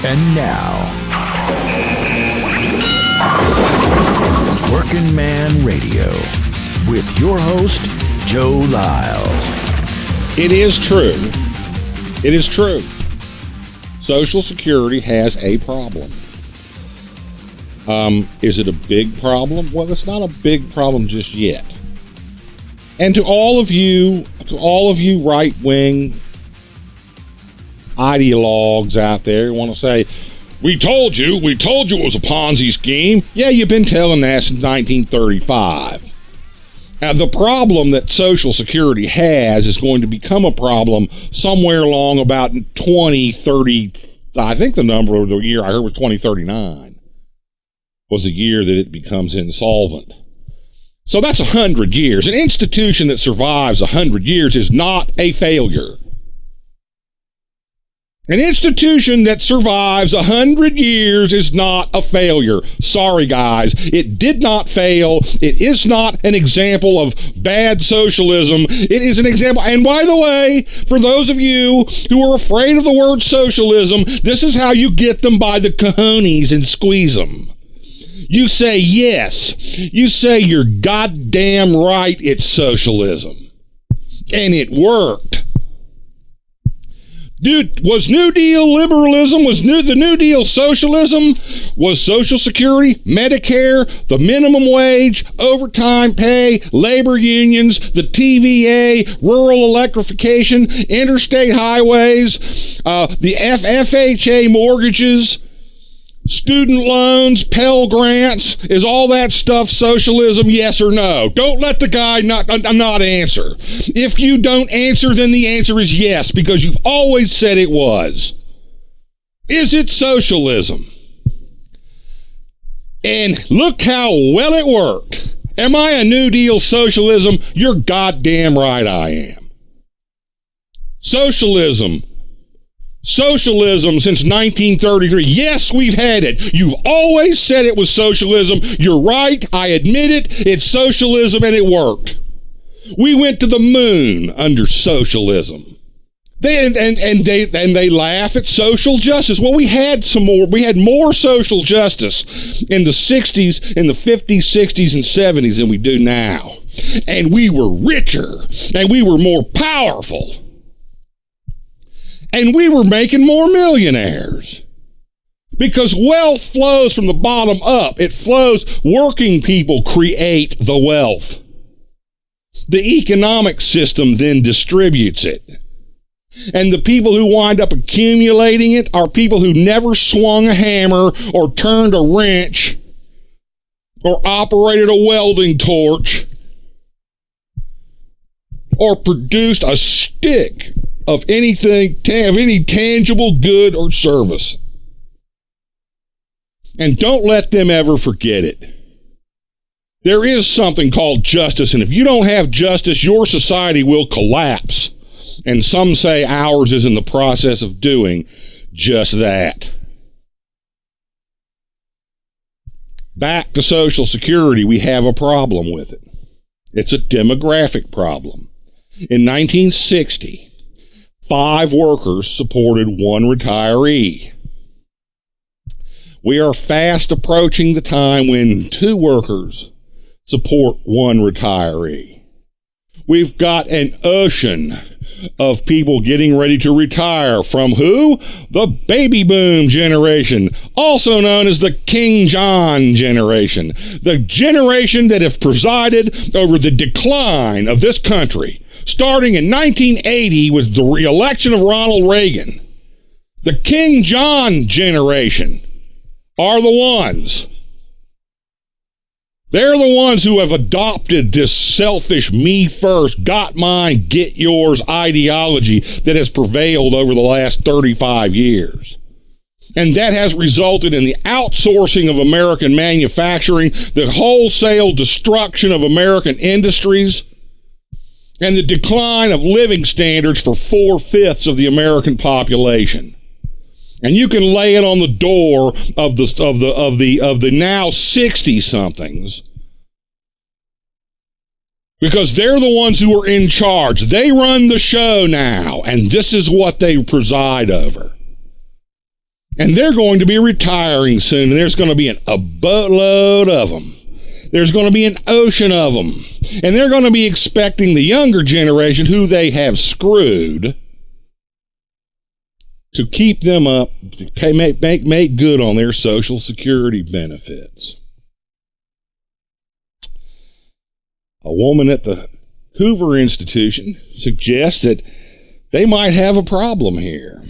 And now, Working Man Radio with your host, Joe Lyles. It is true. It is true. Social Security has a problem. Is it a big problem? Well, it's not a big problem just yet. And to all of you right-wing ideologues out there who want to say, we told you it was a Ponzi scheme. Yeah, you've been telling that since 1935. Now, the problem that Social Security has is going to become a problem somewhere along about 2030. I think the number of the year I heard was 2039 was the year that it becomes insolvent. So that's 100 years. An institution that survives 100 years is not a failure. An institution that survives 100 years is not a failure. Sorry, guys. It did not fail. It is not an example of bad socialism. It is an example. And by the way, for those of you who are afraid of the word socialism, this is how you get them by the cojones and squeeze them. You say yes. You say you're goddamn right it's socialism. And it worked. Dude, was New Deal liberalism, the New Deal socialism, was Social Security, Medicare, the minimum wage, overtime pay, labor unions, the TVA, rural electrification, interstate highways, the FHA mortgages, student loans, Pell Grants, is all that stuff socialism, yes or no? Don't let the guy not answer. If you don't answer, then the answer is yes, because you've always said it was. Is it socialism? And look how well it worked. Am I a New Deal socialism? You're goddamn right I am. Socialism since 1933. Yes, we've had it. You've always said it was socialism. You're right. I admit it. It's socialism, and it worked. We went to the moon under socialism. They laugh at social justice. Well, we had more social justice in the 60s, in the 50s, 60s, and 70s than we do now. And we were richer, and we were more powerful. And we were making more millionaires. Because wealth flows from the bottom up. It flows, working people create the wealth. The economic system then distributes it. And the people who wind up accumulating it are people who never swung a hammer or turned a wrench or operated a welding torch or produced a stick of anything, of any tangible good or service. And don't let them ever forget it. There is something called justice, and if you don't have justice, your society will collapse. And some say ours is in the process of doing just that. Back to Social Security, we have a problem with it. It's a demographic problem. In 1960, 5 workers supported 1 retiree. We are fast approaching the time when 2 workers support 1 retiree. We've got an ocean of people getting ready to retire from who? The baby boom generation, also known as the King John generation, the generation that have presided over the decline of this country. Starting in 1980 with the re-election of Ronald Reagan, the King John generation are the ones. They're the ones who have adopted this selfish, me first, got mine, get yours ideology that has prevailed over the last 35 years. And that has resulted in the outsourcing of American manufacturing, the wholesale destruction of American industries, and the decline of living standards for 4/5 of the American population. And you can lay it on the door of the now 60-somethings, because they're the ones who are in charge. They run the show now, and this is what they preside over. And they're going to be retiring soon, and there's going to be a boatload of them. There's going to be an ocean of them. And they're going to be expecting the younger generation, who they have screwed, to keep them up, to make good on their Social Security benefits. A woman at the Hoover Institution suggests that they might have a problem here.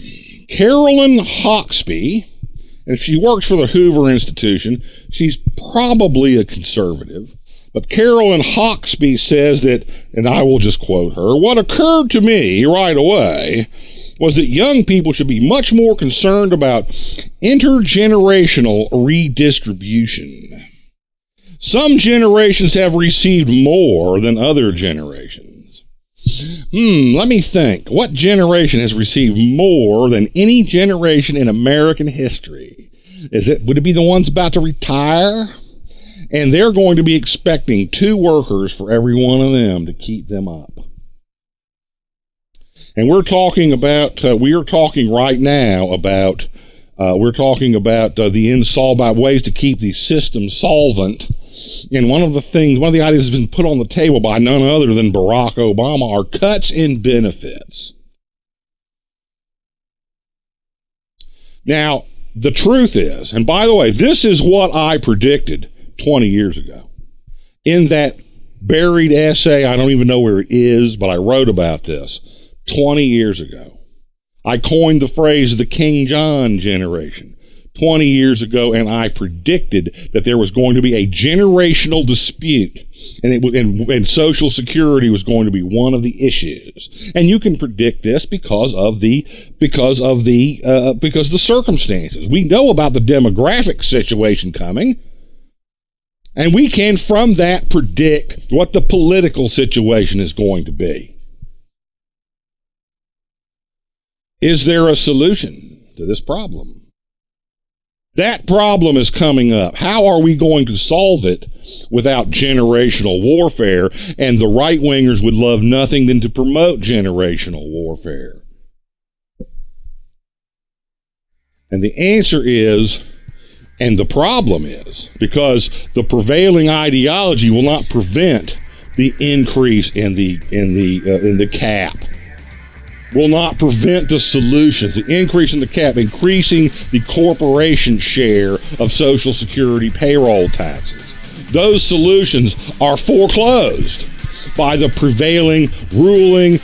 Carolyn Hawksby, and if she works for the Hoover Institution, she's probably a conservative. But Carolyn Hawksby says that, and I will just quote her, "What occurred to me right away was that young people should be much more concerned about intergenerational redistribution. Some generations have received more than other generations." Let me think. What generation has received more than any generation in American history? Would it be the ones about to retire? And they're going to be expecting 2 workers for every one of them to keep them up. And we're talking right now about the ways to keep the system solvent. And one of the ideas that's been put on the table by none other than Barack Obama are cuts in benefits. Now, the truth is, and by the way, this is what I predicted 20 years ago. In that buried essay, I don't even know where it is, but I wrote about this 20 years ago. I coined the phrase the King John generation 20 years ago, and I predicted that there was going to be a generational dispute, and Social Security was going to be one of the issues. And you can predict this because of the circumstances. We know about the demographic situation coming, and we can from that predict what the political situation is going to be. Is there a solution to this problem? That problem is coming up. How are we going to solve it without generational warfare? And the right-wingers would love nothing than to promote generational warfare. And the answer is, and the problem is, because the prevailing ideology will not prevent the increase in the cap. Will not prevent the solutions. The increase in the cap, increasing the corporation share of Social Security payroll taxes. Those solutions are foreclosed by the prevailing, ruling,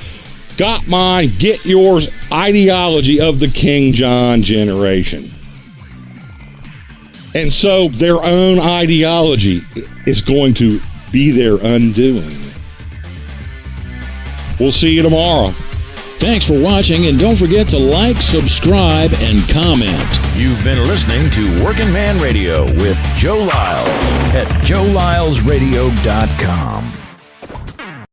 got mine, get yours ideology of the King John generation. And so their own ideology is going to be their undoing. We'll see you tomorrow. Thanks for watching, and don't forget to like, subscribe, and comment. You've been listening to Working Man Radio with Joe Lyle at joelylesradio.com.